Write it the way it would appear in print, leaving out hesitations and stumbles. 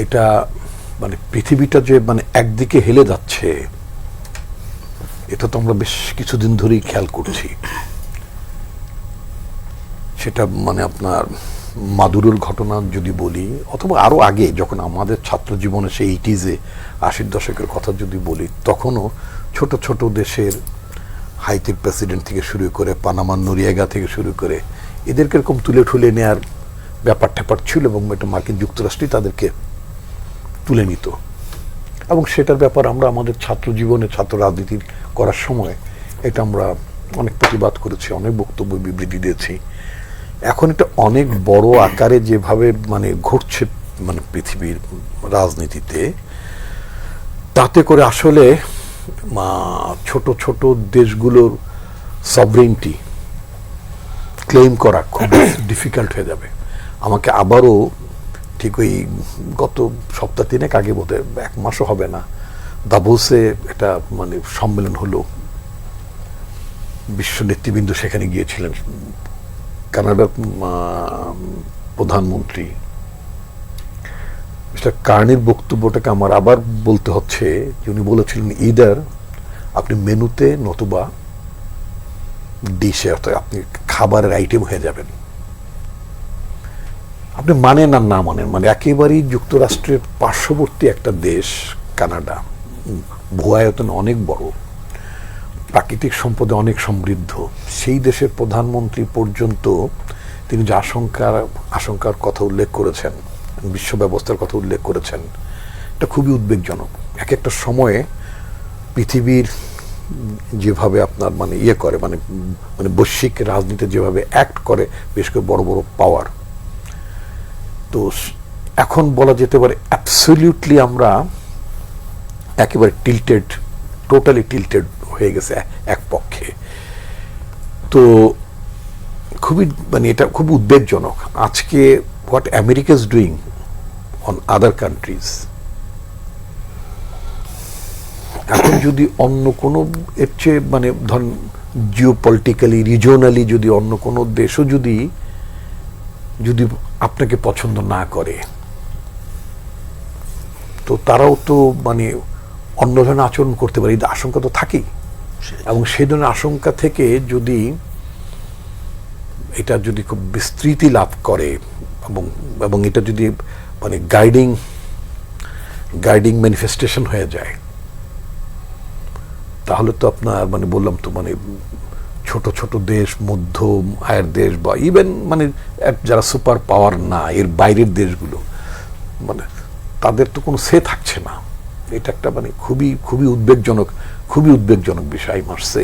এটা মানে পৃথিবীটা যে মানে একদিকে হেলে যাচ্ছে, এটা তো আমরা বেশ কিছুদিন ধরেই খেয়াল করছি। সেটা মানে আপনার মাদুরোর ঘটনা যদি বলি, অথবা আরো আগে যখন আমাদের ছাত্র জীবনে সেই 80s-এ 80-র দশকের কথা যদি বলি, তখনও ছোট ছোট দেশের হাইতির প্রেসিডেন্ট থেকে শুরু করে পানামার নরিয়াগা থেকে শুরু করে এদেরকে এরকম তুলে ঠুলে নেয়ার ব্যাপার ট্যাপার ছিল, এবং এটা মার্কিন যুক্তরাষ্ট্রই তাদেরকে তুলে নিত। এবং সেটার ব্যাপার আমরা আমাদের ছাত্র জীবনে, ছাত্র রাজনীতি করার সময় এটা আমরা অনেক প্রতিবাদ করেছি, অনেক বক্তব্য বিবৃতি দিয়েছি। এখন এটা অনেক বড় আকারে যেভাবে মানে ঘটছে মানে পৃথিবীর রাজনীতিতে, তাতে করে আসলে ছোট ছোট দেশগুলোর সভরেন্টি ক্লেম করা খুব ডিফিকাল্ট হয়ে যাবে। আমাকে আবারও ঠিক ওই গত সপ্তাহ তিনেক আগে, বোধহয় 1 মাসও হবে না, দাভোসে একটা মানে সম্মেলন হলো, বিশ্ব নেতৃবৃন্দ সেখানে গিয়েছিলেন। কানাডার প্রধানমন্ত্রী মিস্টার কার্নির বক্তব্যটাকে আমার আবার বলতে হচ্ছে, যে উনি বলেছিলেন ইদার আপনি মেনুতে নতুবা ডিশে, অর্থাৎ আপনি খাবারের আইটেম হয়ে যাবেন। আপনি মানেন আর না মানেন, মানে একেবারেই যুক্তরাষ্ট্রের পার্শ্ববর্তী একটা দেশ কানাডা, ভূ আয়তনে অনেক বড়, প্রাকৃতিক সম্পদে অনেক সমৃদ্ধ, সেই দেশের প্রধানমন্ত্রী পর্যন্ত তিনি যে আশঙ্কার কথা উল্লেখ করেছেন, বিশ্ব ব্যবস্থার কথা উল্লেখ করেছেন, এটা খুবই উদ্বেগজনক। এক একটা সময়ে পৃথিবীর যেভাবে আপনার মানে করে মানে মানে বৈশ্বিক রাজনীতি যেভাবে অ্যাক্ট করে, বিশেষ করে বড় বড় পাওয়ার, তো এখন বলা যেতে পারে অ্যাবসলিউটলি আমরা একেবারে টোটালি টিল্টেড হয়ে গেছে এক পক্ষে। তো খুবই মানে এটা খুব উদ্বেগজনক। আজকে what America is doing on other countries, এখন যদি অন্য কোনো এর চেয়ে মানে ধরেন জিওপলিটিক্যালি রিজিওনালি যদি অন্য কোনো দেশও যদি আপনাকে পছন্দ না করে, তো তারাও তো মানে অন্য ধরনের আচরণ করতে পারে, এই আশঙ্কা তো থাকেই। এবং সেই ধরনের আশঙ্কা থেকে যদি এটা যদি খুব বিস্তৃতি লাভ করে, এবং এটা যদি মানে গাইডিং ম্যানিফেস্টেশন হয়ে যায়, তাহলে তো আপনার মানে বললাম তো মানে ছোট ছোট দেশ, মধ্য আয়ের দেশ, বা ইভেন মানে যারা সুপার পাওয়ার না, এর বাইরের দেশগুলো, মানে তাদের তো কোনো সে থাকছে না। এটা একটা মানে খুবই খুবই উদ্বেগজনক বিষয় মারছে।